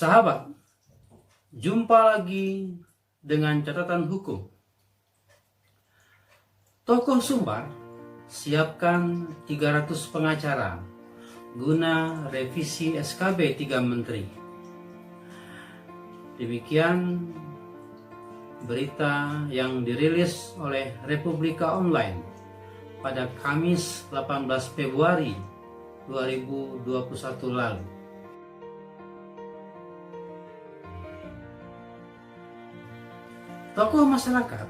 Sahabat, jumpa lagi dengan catatan hukum. Tokoh Sumbar siapkan 300 pengacara guna revisi SKB 3 Menteri. Demikian berita yang dirilis oleh Republika Online pada Kamis 18 Februari 2021 lalu. Tokoh masyarakat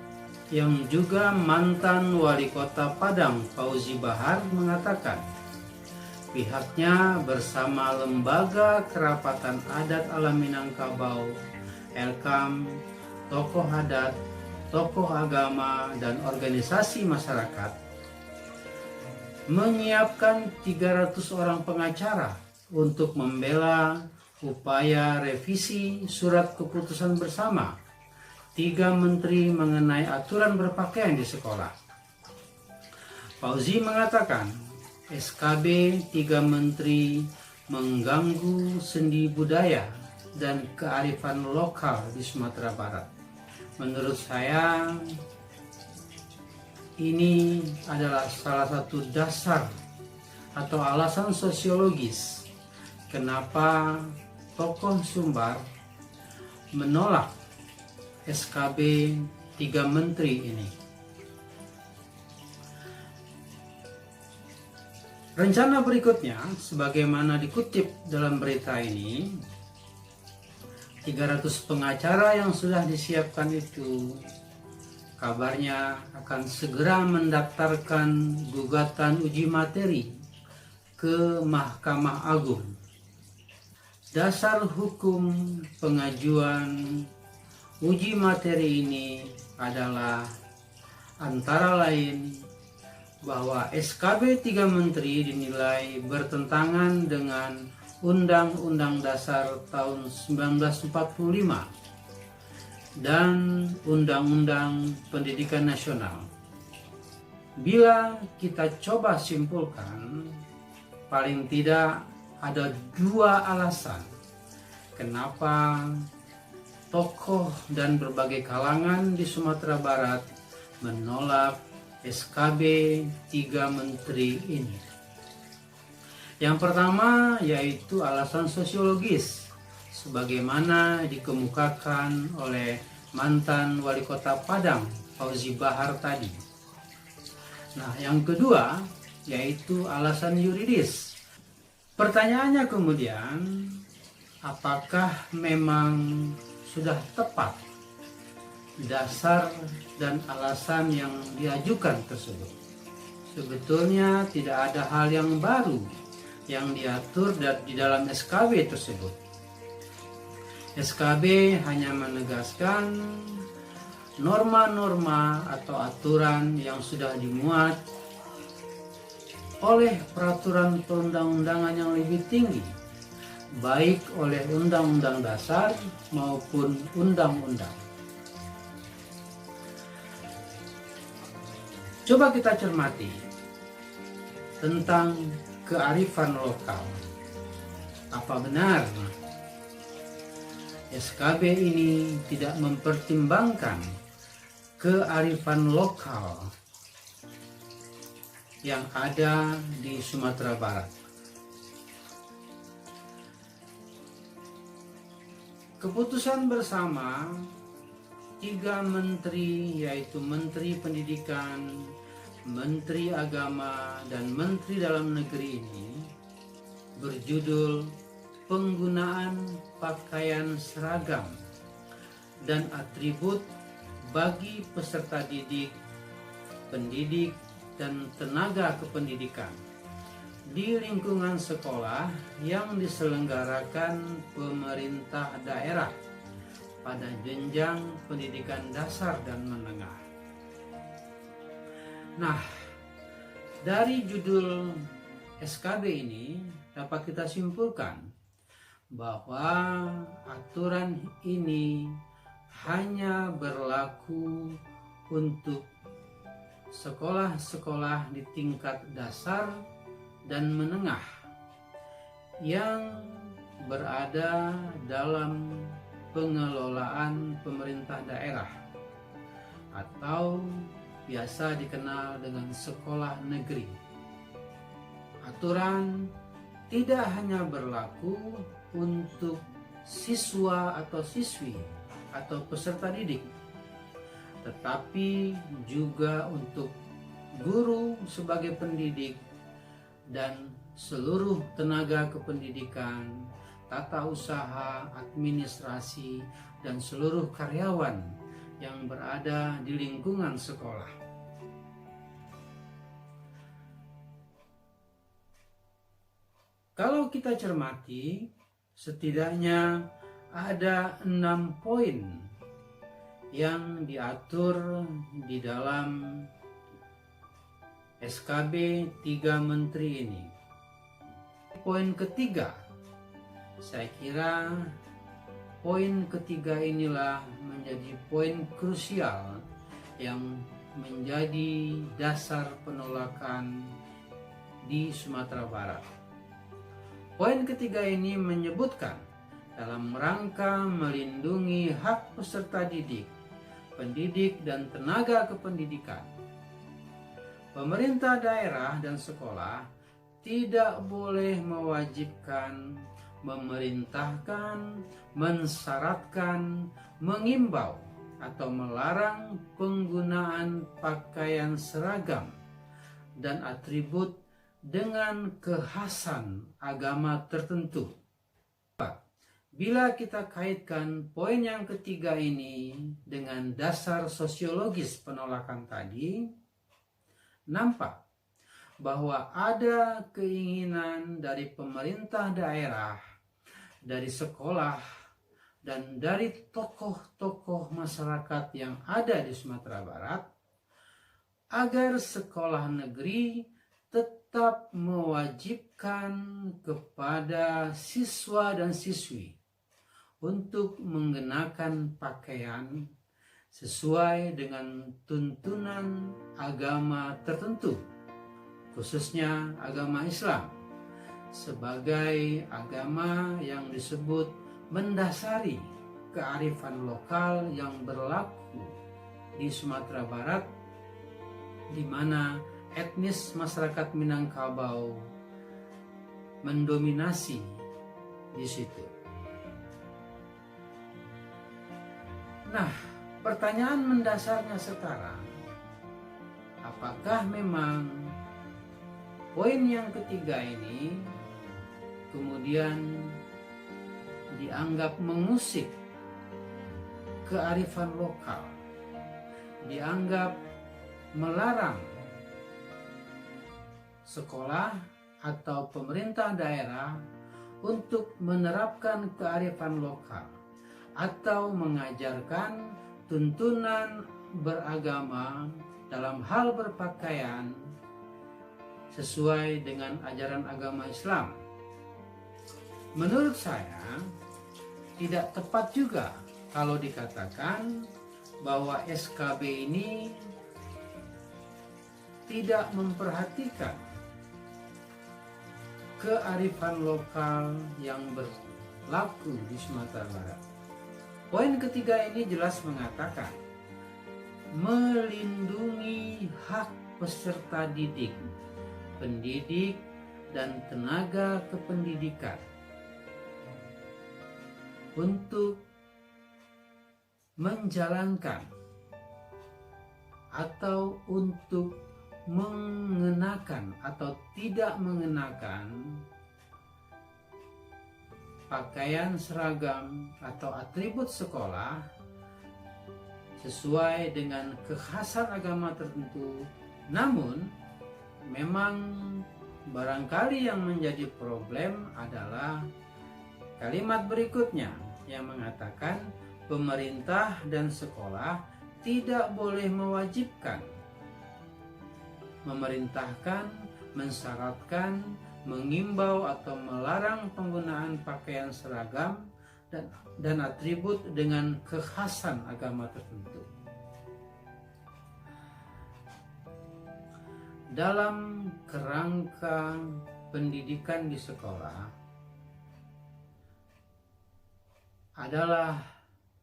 yang juga mantan wali kota Padang Fauzi Bahar mengatakan pihaknya bersama Lembaga Kerapatan Adat Alam Minangkabau, Elkam, tokoh adat, tokoh agama, dan organisasi masyarakat menyiapkan 300 orang pengacara untuk membela upaya revisi surat keputusan bersama 3 menteri mengenai aturan berpakaian di sekolah. Fauzi mengatakan SKB 3 menteri mengganggu sendi budaya dan kearifan lokal di Sumatera Barat. Menurut saya ini adalah salah satu dasar atau alasan sosiologis kenapa tokoh Sumbar menolak SKB 3 menteri ini. Rencana berikutnya, sebagaimana dikutip dalam berita ini, 300 pengacara yang sudah disiapkan itu kabarnya akan segera mendaftarkan gugatan uji materi ke Mahkamah Agung. Dasar hukum pengajuan uji materi ini adalah antara lain bahwa SKB 3 menteri dinilai bertentangan dengan Undang-Undang Dasar tahun 1945 dan Undang-Undang Pendidikan Nasional. Bila kita coba simpulkan, paling tidak ada 2 alasan kenapa tokoh dan berbagai kalangan di Sumatera Barat menolak SKB 3 menteri ini. Yang pertama yaitu alasan sosiologis, sebagaimana dikemukakan oleh mantan wali kota Padang Fauzi Bahar tadi. Nah, yang kedua yaitu alasan yuridis. Pertanyaannya kemudian, apakah memang sudah tepat dasar dan alasan yang diajukan tersebut? Sebetulnya tidak ada hal yang baru yang diatur di dalam SKB tersebut. SKB hanya menegaskan norma-norma atau aturan yang sudah dimuat oleh peraturan perundang-undangan yang lebih tinggi, baik oleh Undang-Undang Dasar maupun Undang-Undang. Coba kita cermati tentang kearifan lokal. Apa benar SKB ini tidak mempertimbangkan kearifan lokal yang ada di Sumatera Barat? Keputusan bersama 3 menteri, yaitu Menteri Pendidikan, Menteri Agama, dan Menteri Dalam Negeri ini berjudul Penggunaan Pakaian Seragam dan Atribut bagi Peserta Didik, Pendidik, dan Tenaga Kependidikan di lingkungan sekolah yang diselenggarakan pemerintah daerah pada jenjang pendidikan dasar dan menengah. Nah, dari judul SKB ini dapat kita simpulkan bahwa aturan ini hanya berlaku untuk sekolah-sekolah di tingkat dasar dan menengah yang berada dalam pengelolaan pemerintah daerah atau biasa dikenal dengan sekolah negeri. Aturan tidak hanya berlaku untuk siswa atau siswi atau peserta didik, tetapi juga untuk guru sebagai pendidik dan seluruh tenaga kependidikan, tata usaha, administrasi, dan seluruh karyawan yang berada di lingkungan sekolah. Kalau kita cermati, setidaknya ada 6 poin yang diatur di dalam SKB 3 Menteri ini. Poin ketiga, saya kira poin ketiga inilah menjadi poin krusial yang menjadi dasar penolakan di Sumatera Barat. Poin ketiga ini menyebutkan dalam rangka melindungi hak peserta didik, pendidik, dan tenaga kependidikan, pemerintah daerah dan sekolah tidak boleh mewajibkan, memerintahkan, mensyaratkan, mengimbau, atau melarang penggunaan pakaian seragam dan atribut dengan kekhasan agama tertentu. Bila kita kaitkan poin yang ketiga ini dengan dasar sosiologis penolakan tadi, nampak bahwa ada keinginan dari pemerintah daerah, dari sekolah, dan dari tokoh-tokoh masyarakat yang ada di Sumatera Barat agar sekolah negeri tetap mewajibkan kepada siswa dan siswi untuk mengenakan pakaian sesuai dengan tuntunan agama tertentu, khususnya agama Islam, sebagai agama yang disebut mendasari kearifan lokal yang berlaku di Sumatera Barat, di mana etnis masyarakat Minangkabau mendominasi di situ. Nah, pertanyaan mendasarnya sekarang, apakah memang poin yang ketiga ini kemudian dianggap mengusik kearifan lokal, dianggap melarang sekolah atau pemerintah daerah untuk menerapkan kearifan lokal atau mengajarkan tuntunan beragama dalam hal berpakaian sesuai dengan ajaran agama Islam? Menurut saya tidak tepat juga kalau dikatakan bahwa SKB ini tidak memperhatikan kearifan lokal yang berlaku di Sumatera Barat. Poin ketiga ini jelas mengatakan melindungi hak peserta didik, pendidik, dan tenaga kependidikan untuk menjalankan atau untuk mengenakan atau tidak mengenakan pakaian seragam atau atribut sekolah sesuai dengan kekhasan agama tertentu. Namun memang barangkali yang menjadi problem adalah kalimat berikutnya yang mengatakan pemerintah dan sekolah tidak boleh mewajibkan, memerintahkan, mensyaratkan, mengimbau atau melarang penggunaan pakaian seragam dan atribut dengan kekhasan agama tertentu. Dalam kerangka pendidikan di sekolah, adalah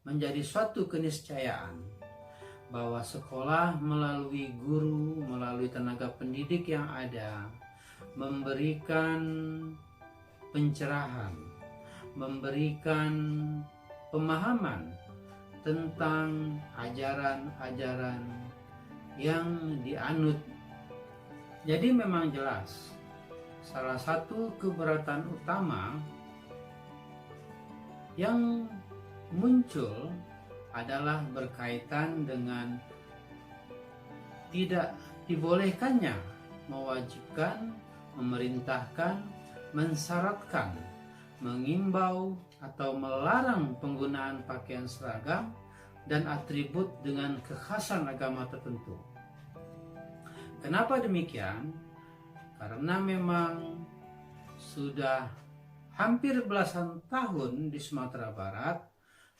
menjadi suatu keniscayaan bahwa sekolah melalui guru, melalui tenaga pendidik yang ada, memberikan pencerahan, memberikan pemahaman tentang ajaran-ajaran yang dianut. Jadi memang jelas salah satu keberatan utama yang muncul adalah berkaitan dengan tidak dibolehkannya, mewajibkan, memerintahkan, mensyaratkan, mengimbau atau melarang penggunaan pakaian seragam dan atribut dengan kekhasan agama tertentu. Kenapa demikian? Karena memang sudah hampir belasan tahun di Sumatera Barat,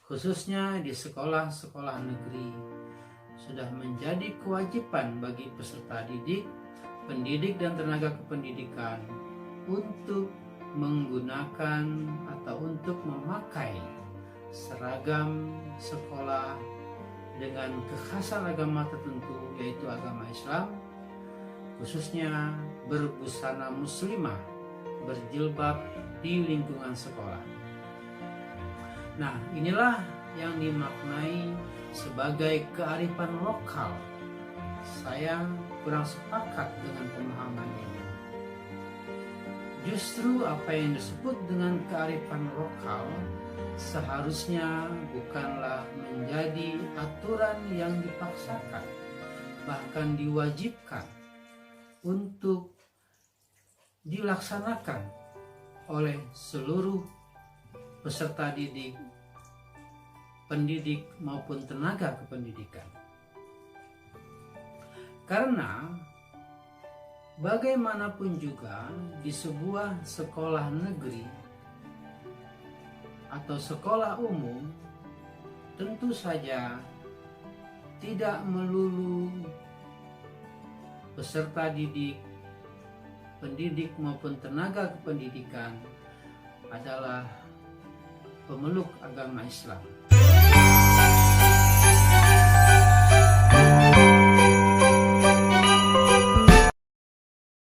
khususnya di sekolah-sekolah negeri, sudah menjadi kewajiban bagi peserta didik, pendidik dan tenaga kependidikan untuk menggunakan atau untuk memakai seragam sekolah dengan kekhasan agama tertentu, yaitu agama Islam, khususnya berbusana muslimah, berjilbab di lingkungan sekolah. Nah, inilah yang dimaknai sebagai kearifan lokal. Saya kurang sepakat dengan pemahaman ini. Justru apa yang disebut dengan kearifan lokal seharusnya bukanlah menjadi aturan yang dipaksakan, bahkan diwajibkan untuk dilaksanakan oleh seluruh peserta didik, pendidik maupun tenaga kependidikan. Karena bagaimanapun juga di sebuah sekolah negeri atau sekolah umum, tentu saja tidak melulu peserta didik, pendidik maupun tenaga kependidikan adalah pemeluk agama Islam.